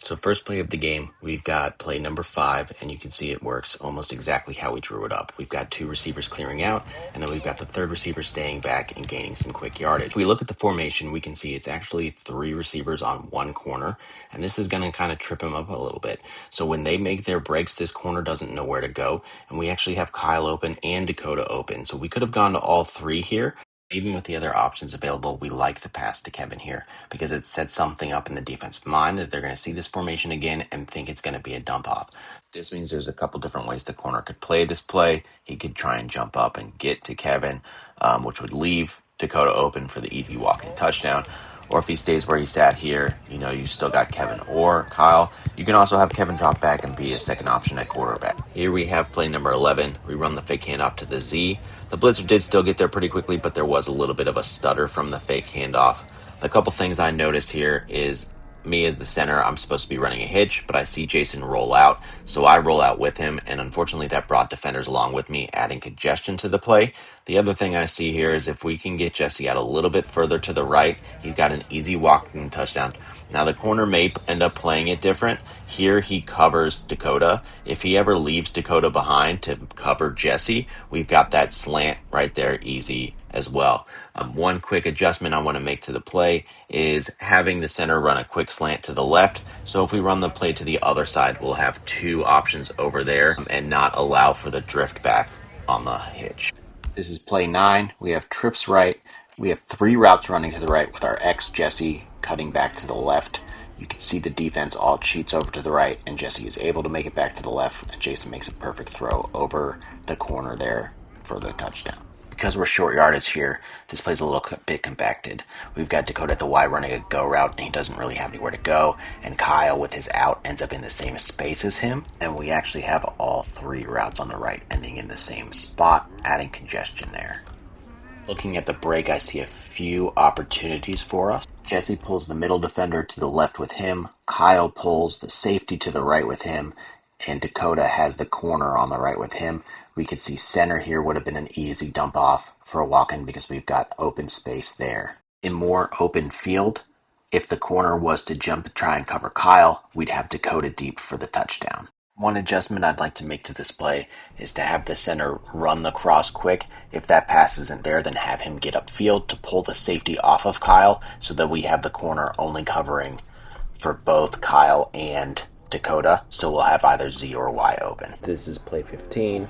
So first play of the game, we've got play number 5, and you can see it works almost exactly how we drew it up. We've got 2 receivers clearing out, and then we've got the third receiver staying back and gaining some quick yardage. If we look at the formation, we can see it's actually 3 receivers on one corner, and this is going to kind of trip him up a little bit. So when they make their breaks, this corner doesn't know where to go, and we actually have Kyle open and Dakota open. So we could have gone to all 3 here. Even with the other options available, we like the pass to Kevin here because it sets something up in the defensive mind that they're going to see this formation again and think it's going to be a dump off. This means there's a couple different ways the corner could play this play. He could try and jump up and get to Kevin, which would leave Dakota open for the easy walk-in touchdown. Or if he stays where he sat here, you still got Kevin or Kyle. You can also have Kevin drop back and be a second option at quarterback. Here we have play number 11. We run the fake handoff to the Z. The blitzer did still get there pretty quickly, but there was a little bit of a stutter from the fake handoff. The couple things I notice here is me as the center, I'm supposed to be running a hitch, but I see Jason roll out, so I roll out with him, and unfortunately that brought defenders along with me, adding congestion to the play. The other thing I see here is if we can get Jesse out a little bit further to the right, he's got an easy walking touchdown. Now the corner may end up playing it different. Here he covers Dakota. If he ever leaves Dakota behind to cover Jesse, we've got that slant right there easy as well. One quick adjustment I want to make to the play is having the center run a quick slant to the left. So if we run the play to the other side, we'll have 2 options over there and not allow for the drift back on the hitch. This is play 9. We have trips right. We have 3 routes running to the right with our X Jesse cutting back to the left. You can see the defense all cheats over to the right, and Jesse is able to make it back to the left, and Jason makes a perfect throw over the corner there for the touchdown. Because we're short yardage here, this play's a little bit compacted. We've got Dakota at the Y running a go route, and he doesn't really have anywhere to go. And Kyle, with his out, ends up in the same space as him. And we actually have all 3 routes on the right ending in the same spot, adding congestion there. Looking at the break, I see a few opportunities for us. Jesse pulls the middle defender to the left with him. Kyle pulls the safety to the right with him. And Dakota has the corner on the right with him. We could see center here would have been an easy dump off for a walk-in because we've got open space there. In more open field, if the corner was to jump and try and cover Kyle, we'd have Dakota deep for the touchdown. One adjustment I'd like to make to this play is to have the center run the cross quick. If that pass isn't there, then have him get upfield to pull the safety off of Kyle so that we have the corner only covering for both Kyle and Dakota, so we'll have either Z or Y open. This is play 15.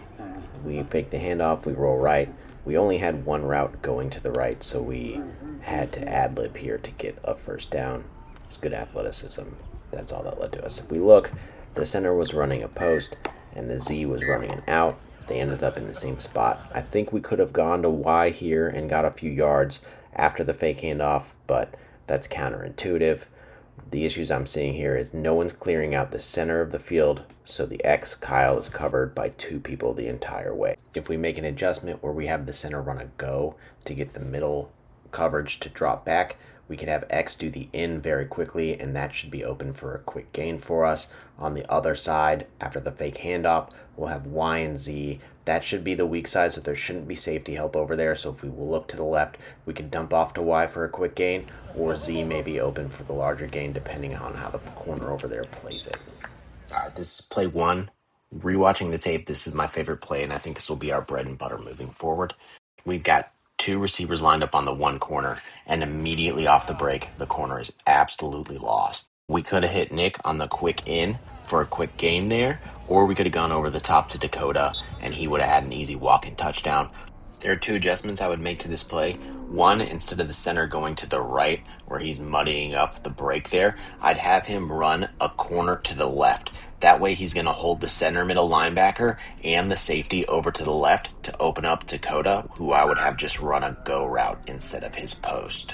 We fake the handoff, we roll right. We only had 1 route going to the right, so we had to ad-lib here to get a first down. It's good athleticism. That's all that led to us. If we look, the center was running a post, and the Z was running an out. They ended up in the same spot. I think we could have gone to Y here and got a few yards after the fake handoff, but that's counterintuitive. The issues I'm seeing here is no one's clearing out the center of the field, so the X Kyle is covered by 2 people the entire way. If we make an adjustment where we have the center run a go to get the middle coverage to drop back, we can have X do the in very quickly, and that should be open for a quick gain for us. On the other side, after the fake handoff, we'll have Y and Z. That should be the weak side, so there shouldn't be safety help over there. So if we will look to the left, we could dump off to Y for a quick gain, or Z may be open for the larger gain, depending on how the corner over there plays it. All right, this is play 1. Rewatching the tape, this is my favorite play, and I think this will be our bread and butter moving forward. We've got 2 receivers lined up on the one corner, and immediately off the break, the corner is absolutely lost. We could have hit Nick on the quick in for a quick gain there, or we could have gone over the top to Dakota, and he would have had an easy walk-in touchdown. There are 2 adjustments I would make to this play. One, instead of the center going to the right, where he's muddying up the break there, I'd have him run a corner to the left. That way he's going to hold the center middle linebacker and the safety over to the left to open up Dakota, who I would have just run a go route instead of his post.